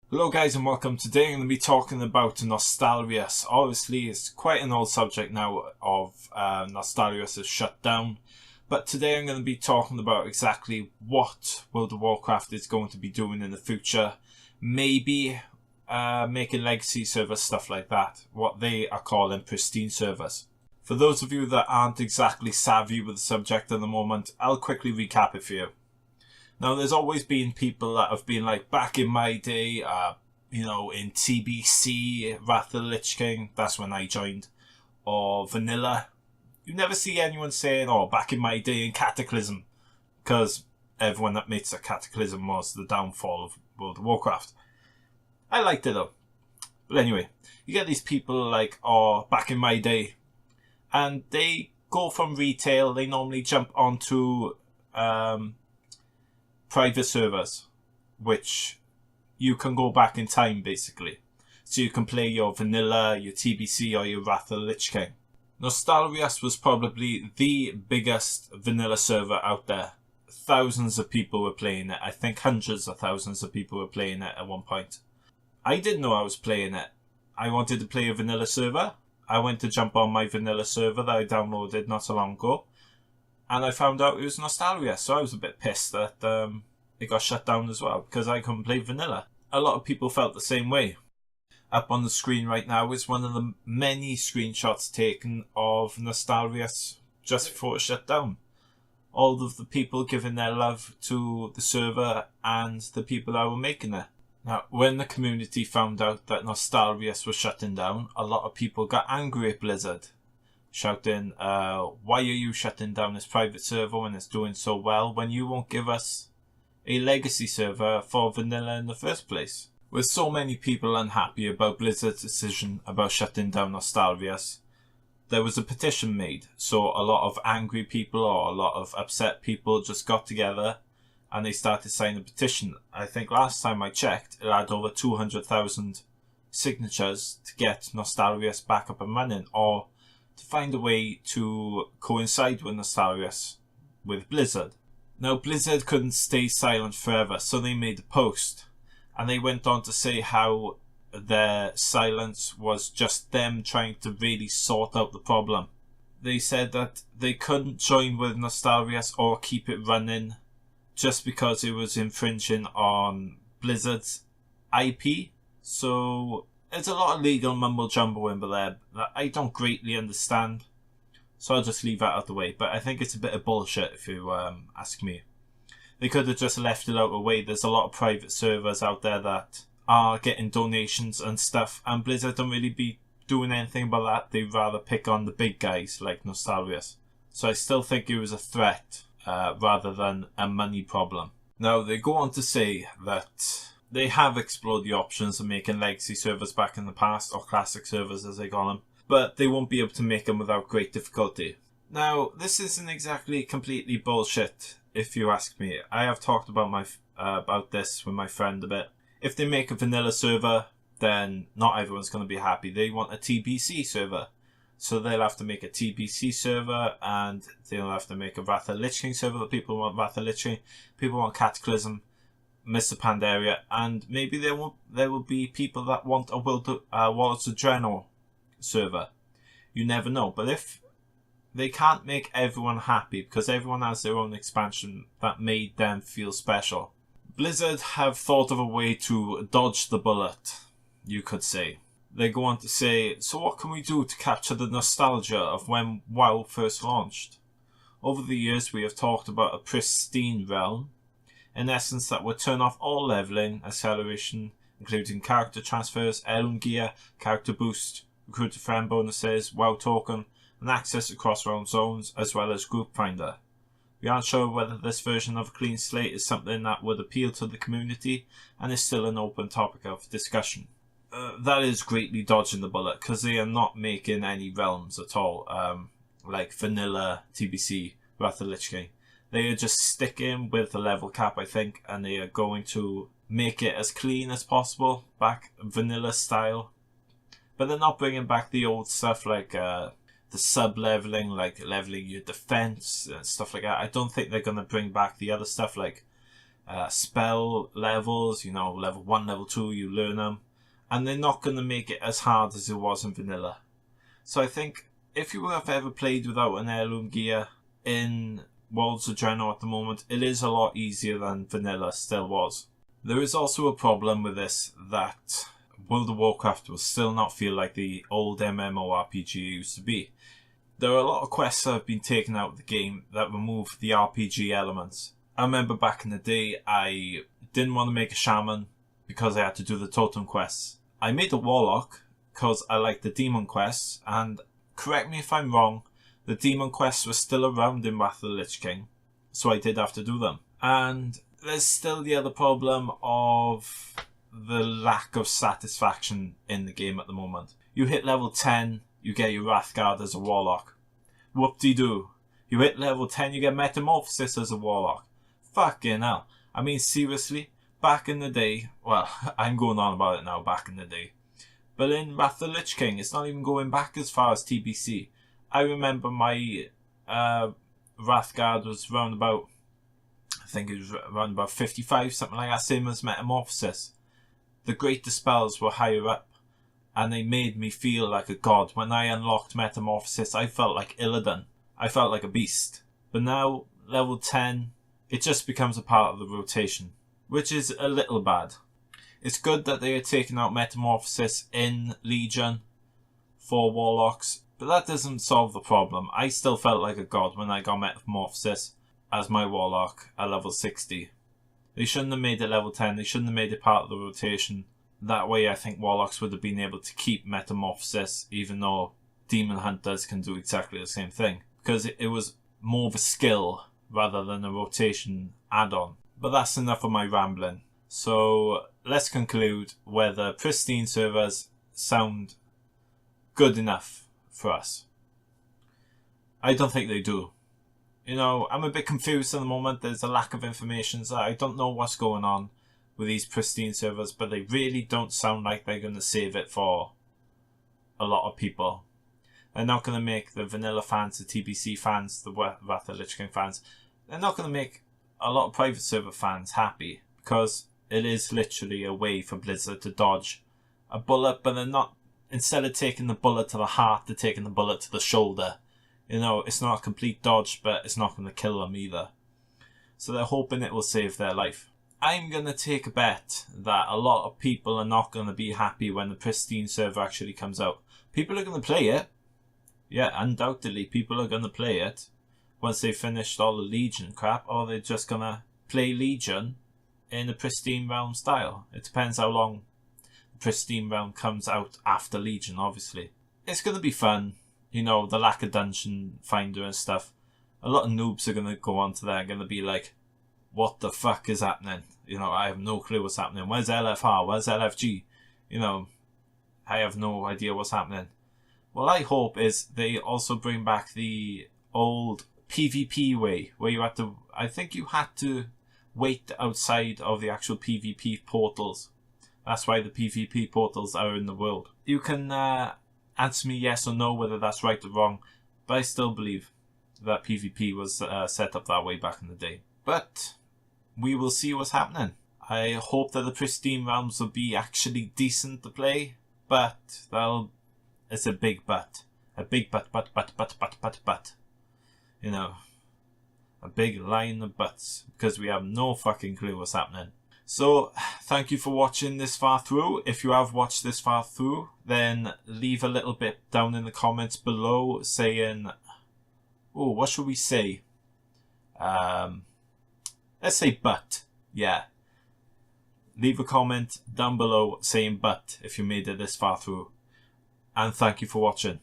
Hello guys and welcome. Today I'm going to be talking about Nostalrius. Obviously it's quite an old subject now of Nostalrius is shut down. But today I'm going to be talking about exactly what World of Warcraft is going to be doing in the future. Maybe making legacy servers, stuff like that. What they are calling pristine servers. For those of you that aren't exactly savvy with the subject at the moment, I'll quickly recap it for you. Now, there's always been people that have been like, back in my day, in TBC, Wrath of the Lich King, that's when I joined, or Vanilla. You never see anyone saying, oh, back in my day in Cataclysm, because everyone admits that Cataclysm was the downfall of World of Warcraft. I liked it though. But anyway, you get these people like, oh, back in my day, and they go from retail, they normally jump onto private servers, which you can go back in time basically. So you can play your vanilla, your TBC, or your Wrath of the Lich King. Nostalrius was probably the biggest vanilla server out there. Thousands of people were playing it. I think hundreds of thousands of people were playing it at one point. I didn't know I was playing it. I wanted to play a vanilla server. I went to jump on my vanilla server that I downloaded not so long ago, and I found out it was Nostalrius, so I was a bit pissed that it got shut down as well, because I couldn't play vanilla. A lot of people felt the same way. Up on the screen right now is one of the many screenshots taken of Nostalrius just before it shut down. All of the people giving their love to the server and the people that were making it. Now, when the community found out that Nostalrius was shutting down, a lot of people got angry at Blizzard, shouting, why are you shutting down this private server when it's doing so well, when you won't give us a legacy server for vanilla in the first place? With so many people unhappy about Blizzard's decision about shutting down Nostalrius, there was a petition made, so a lot of angry people or a lot of upset people just got together and they started signing a petition. I think last time I checked, it had over 200,000 signatures to get Nostalrius back up and running, or to find a way to coincide with Nostalrius with Blizzard. Now, Blizzard couldn't stay silent forever, so they made a post, and they went on to say how their silence was just them trying to really sort out the problem. They said that they couldn't join with Nostalrius or keep it running just because it was infringing on Blizzard's IP. So there's a lot of legal mumbo jumbo in there that I don't greatly understand, so I'll just leave that out of the way. But I think it's a bit of bullshit if you ask me. They could have just left it out of the way. There's a lot of private servers out there that are getting donations and stuff, and Blizzard don't really be doing anything about that. They'd rather pick on the big guys like Nostalrius. So I still think it was a threat rather than a money problem. Now, they go on to say that they have explored the options of making legacy servers back in the past, or classic servers as they call them, but they won't be able to make them without great difficulty. Now, this isn't exactly completely bullshit, if you ask me. I have talked about this with my friend a bit. If they make a vanilla server, then not everyone's going to be happy. They want a TBC server, so they'll have to make a TBC server, and they'll have to make a Wrath of the Lich King server. That people want Wrath of the Lich King, people want Cataclysm, Mr. Pandaria, and maybe there will be people that want a Warlords of Draenor server. You never know. But if they can't make everyone happy because everyone has their own expansion that made them feel special, Blizzard have thought of a way to dodge the bullet, you could say. They go on to say, so what can we do to capture the nostalgia of when WoW first launched? Over the years we have talked about a Pristine Realm, in essence that would turn off all leveling, acceleration, including character transfers, heirloom gear, character boost, recruiter friend bonuses, WoW token, and access across realm zones, as well as group finder. We aren't sure whether this version of a clean slate is something that would appeal to the community, and is still an open topic of discussion. That is greatly dodging the bullet, because they are not making any realms at all, like vanilla, TBC, Wrath of the Lich King. They are just sticking with the level cap, I think, and they are going to make it as clean as possible, back vanilla style. But they're not bringing back the old stuff like the sub-leveling, like leveling your defense and stuff like that. I don't think they're going to bring back the other stuff like spell levels, you know, level 1, level 2, you learn them. And they're not going to make it as hard as it was in vanilla. So I think if you have ever played without an heirloom gear in Worlds of Draenor at the moment, it is a lot easier than vanilla still was. There is also a problem with this, that World of Warcraft will still not feel like the old MMORPG it used to be. There are a lot of quests that have been taken out of the game that remove the RPG elements. I remember back in the day, I didn't want to make a shaman because I had to do the totem quests. I made a warlock because I liked the demon quests, and correct me if I'm wrong, the demon quests were still around in Wrath of the Lich King, so I did have to do them. And there's still the other problem of the lack of satisfaction in the game at the moment. You hit level 10, you get your Wrathguard as a warlock. Whoop-de-doo. You hit level 10, you get Metamorphosis as a warlock. Fucking hell. I mean, seriously, back in the day, well, I'm going on about it now, back in the day. But in Wrath of the Lich King, it's not even going back as far as TBC. I remember my Wrathguard was around about, I think it was around about 55, something like that, same as Metamorphosis. The greater spells were higher up, and they made me feel like a god. When I unlocked Metamorphosis, I felt like Illidan. I felt like a beast. But now, level 10, it just becomes a part of the rotation, which is a little bad. It's good that they are taking out Metamorphosis in Legion for Warlocks, but that doesn't solve the problem. I still felt like a god when I got Metamorphosis as my Warlock at level 60. They shouldn't have made it level 10, they shouldn't have made it part of the rotation. That way I think Warlocks would have been able to keep Metamorphosis, even though Demon Hunters can do exactly the same thing. Because it was more of a skill rather than a rotation add-on. But that's enough of my rambling. So let's conclude whether Pristine servers sound good enough for us. I don't think they do. You know, I'm a bit confused at the moment. There's a lack of information, so I don't know what's going on with these Pristine servers, but they really don't sound like they're going to save it for a lot of people. They're not going to make the vanilla fans, the TBC fans, the Wrath of the Lich King fans, they're not going to make a lot of private server fans happy, because it is literally a way for Blizzard to dodge a bullet, but they're not, instead of taking the bullet to the heart, they're taking the bullet to the shoulder. You know, it's not a complete dodge, but it's not going to kill them either. So they're hoping it will save their life. I'm going to take a bet that a lot of people are not going to be happy when the Pristine server actually comes out. People are going to play it. Yeah, undoubtedly people are going to play it once they've finished all the Legion crap, or they're just going to play Legion in a Pristine Realm style. It depends how long the Pristine Realm comes out after Legion, obviously. It's going to be fun. You know, the lack of dungeon finder and stuff. A lot of noobs are going to go onto there and going to be like, what the fuck is happening? You know, I have no clue what's happening. Where's LFR? Where's LFG? You know, I have no idea what's happening. What I hope is they also bring back the old PvP way, where you had to, I think you had to wait outside of the actual PvP portals. That's why the PvP portals are in the world. You can answer me yes or no whether that's right or wrong, but I still believe that PvP was set up that way back in the day. But we will see what's happening. I hope that the Pristine Realms will be actually decent to play, but it's a big but. A big but. You know, a big line of buts, because we have no fucking clue what's happening. So, thank you for watching this far through. If you have watched this far through, then leave a little bit down in the comments below saying, oh, what should we say? Let's say but. Yeah. Leave a comment down below saying but if you made it this far through. And thank you for watching.